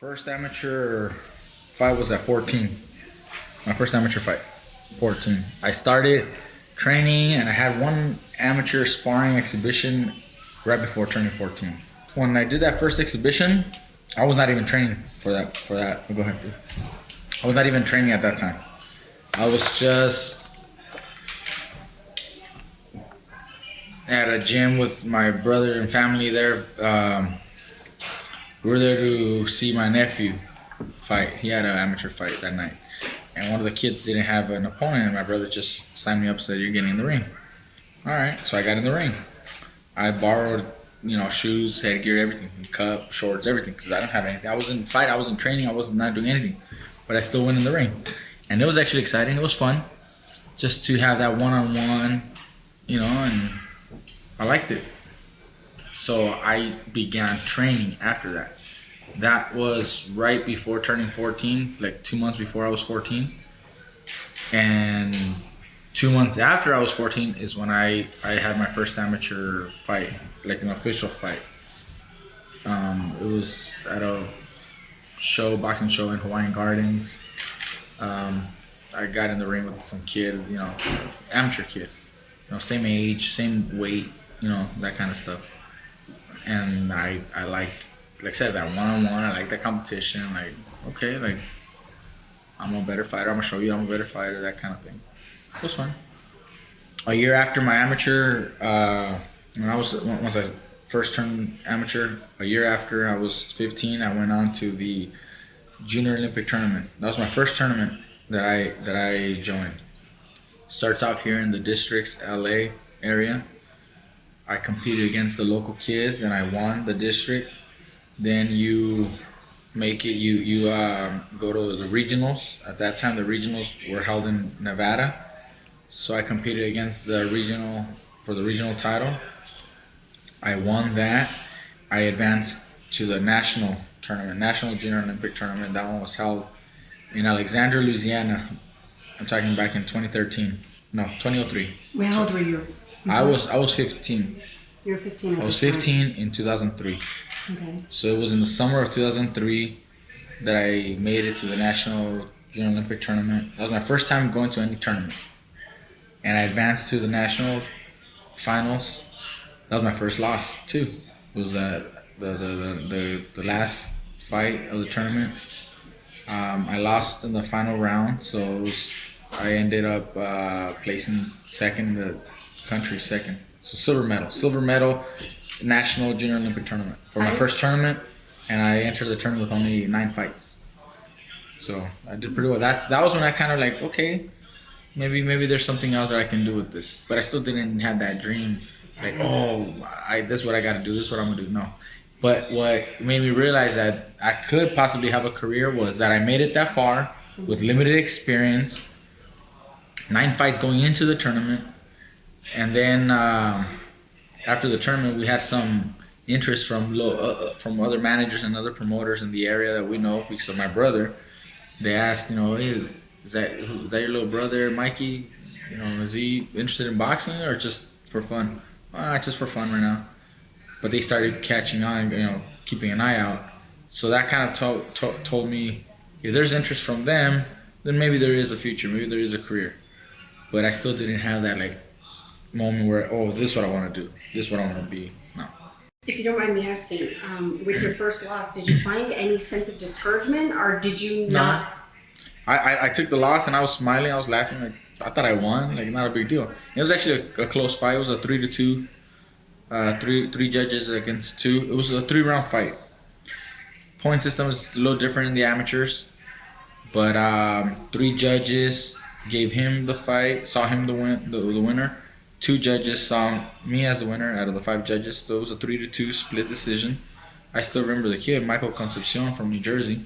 First amateur fight was at 14. My first amateur fight, 14. I started training and I had one amateur sparring exhibition right before turning 14. When I did that first exhibition, I was not even training for that. Go ahead. I was not even training at that time. I was just at a gym with my brother and family there. We were there to see my nephew fight. He had an amateur fight that night. And one of the kids didn't have an opponent, and my brother just signed me up and said, "You're getting in the ring." All right, so I got in the ring. I borrowed, shoes, headgear, everything, cup, shorts, everything, because I didn't have anything. I was in fight, I was in training, I was not doing anything. But I still went in the ring. And it was actually exciting. It was fun just to have that one-on-one, and I liked it. So I began training after that. That was right before turning 14, like 2 months before I was 14. And 2 months after I was 14 is when I had my first amateur fight, like an official fight. It was at a boxing show in Hawaiian Gardens. I got in the ring with some kid, amateur kid, same age, same weight, that kind of stuff. And I liked, like I said, that one-on-one. I liked that competition. Like, okay, like I'm a better fighter. I'm gonna show you I'm a better fighter. That kind of thing. It was fun. A year after my amateur, once I first turned amateur, a year after I was 15, I went on to the Junior Olympic tournament. That was my first tournament that I joined. Starts off here in the districts, LA area. I competed against the local kids and I won the district. Then you make it, you go to the regionals. At that time, the regionals were held in Nevada. So I competed against the regional, for the regional title. I won that. I advanced to the national tournament, National Junior Olympic Tournament. That one was held in Alexandria, Louisiana. I'm talking back in 2013. No, 2003. How old were you? I was 15. You were 15. I was 15 in 2003. Okay. So it was in the summer of 2003 that I made it to the National Junior Olympic Tournament. That was my first time going to any tournament, and I advanced to the national finals. That was my first loss too. It was the last fight of the tournament. I lost in the final round, so I ended up placing second in the country, second. So silver medal, National Junior Olympic Tournament for my first tournament, and I entered the tournament with only 9 fights. So I did pretty well. That was when I kind of like, okay, maybe there's something else that I can do with this. But I still didn't have that dream, like, this is what I got to do. This is what I'm gonna do. No. But what made me realize that I could possibly have a career was that I made it that far with limited experience, 9 fights going into the tournament. And then after the tournament, we had some interest from other managers and other promoters in the area that we know because of my brother. They asked, hey, is that your little brother, Mikey? Is he interested in boxing or just for fun? Just for fun right now. But they started catching on, keeping an eye out. So that kind of told me if there's interest from them, then maybe there is a future, maybe there is a career. But I still didn't have that moment where, this is what I want to do, this is what I want to be. No. If you don't mind me asking, with your first loss, did you find any sense of discouragement, or did you not? No. I took the loss and I was smiling, I was laughing, like I thought I won, like not a big deal. It was actually a close fight. It was a 3-2, three judges against 2. It was a 3-round fight. Point system is a little different in the amateurs, but 3 judges gave him the fight, saw him the winner. 2 judges saw me as the winner out of the 5 judges, so it was a 3-2 split decision. I still remember the kid, Michael Concepcion from New Jersey.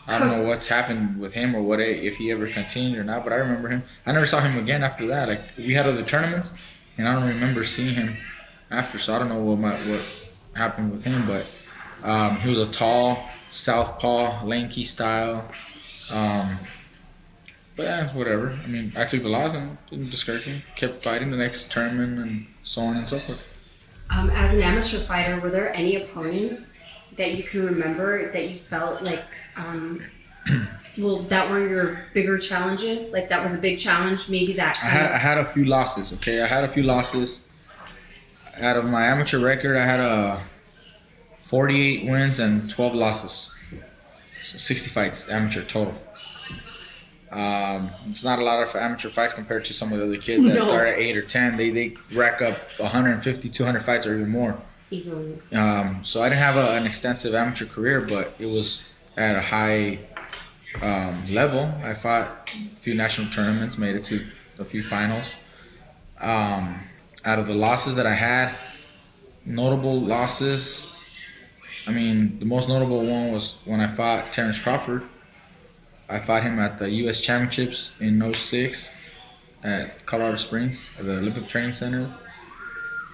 I don't know what's happened with him or if he ever continued or not, but I remember him. I never saw him again after that. Like, we had other tournaments, and I don't remember seeing him after, so I don't know what happened with him, but he was a tall, southpaw, lanky style. But yeah, whatever. I mean, I took the loss and it didn't discourage me. Kept fighting the next tournament and so on and so forth. As an amateur fighter, were there any opponents that you can remember that you felt like, well, that were your bigger challenges? Like that was a big challenge, maybe that I had a few losses. Okay, I had a few losses. Out of my amateur record, I had 48 wins and 12 losses. So 60 fights amateur total. It's not a lot of amateur fights compared to some of the other kids that start at 8 or 10. They rack up 150, 200 fights or even more. easily. So I didn't have an extensive amateur career, but it was at a high level. I fought a few national tournaments, made it to a few finals. Out of the losses that I had, notable losses, I mean, the most notable one was when I fought Terence Crawford. I fought him at the U.S. Championships in '06 at Colorado Springs at the Olympic Training Center.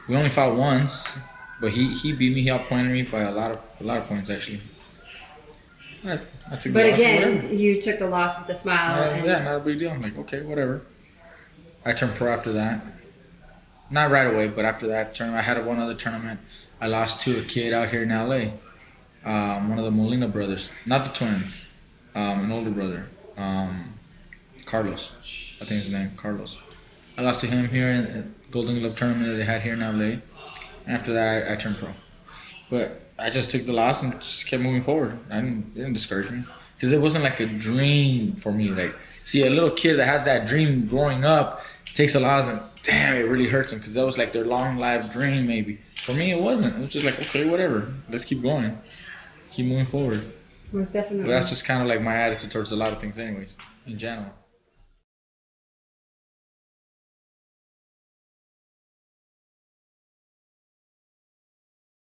We only fought once, but he beat me. He outpointed me by a lot of points actually. I took But the loss, again, whatever. you took the loss with a smile. Yeah, not a big deal. I'm like, okay, whatever. I turned pro after that. Not right away, but after that tournament, I had one other tournament. I lost to a kid out here in LA. One of the Molina brothers, not the twins, an older brother, Carlos. I think his name, Carlos. I lost to him here in the Golden Glove tournament that they had here in LA. And after that, I turned pro. But I just took the loss and just kept moving forward. It didn't discourage me. Because it wasn't like a dream for me. Like, see, a little kid that has that dream growing up takes a loss and, damn, it really hurts them. Because that was like their long-lived dream, maybe. For me, it wasn't. It was just like, okay, whatever. Let's keep going. Keep moving forward. Most definitely. But that's just kind of like my attitude towards a lot of things anyways, in general.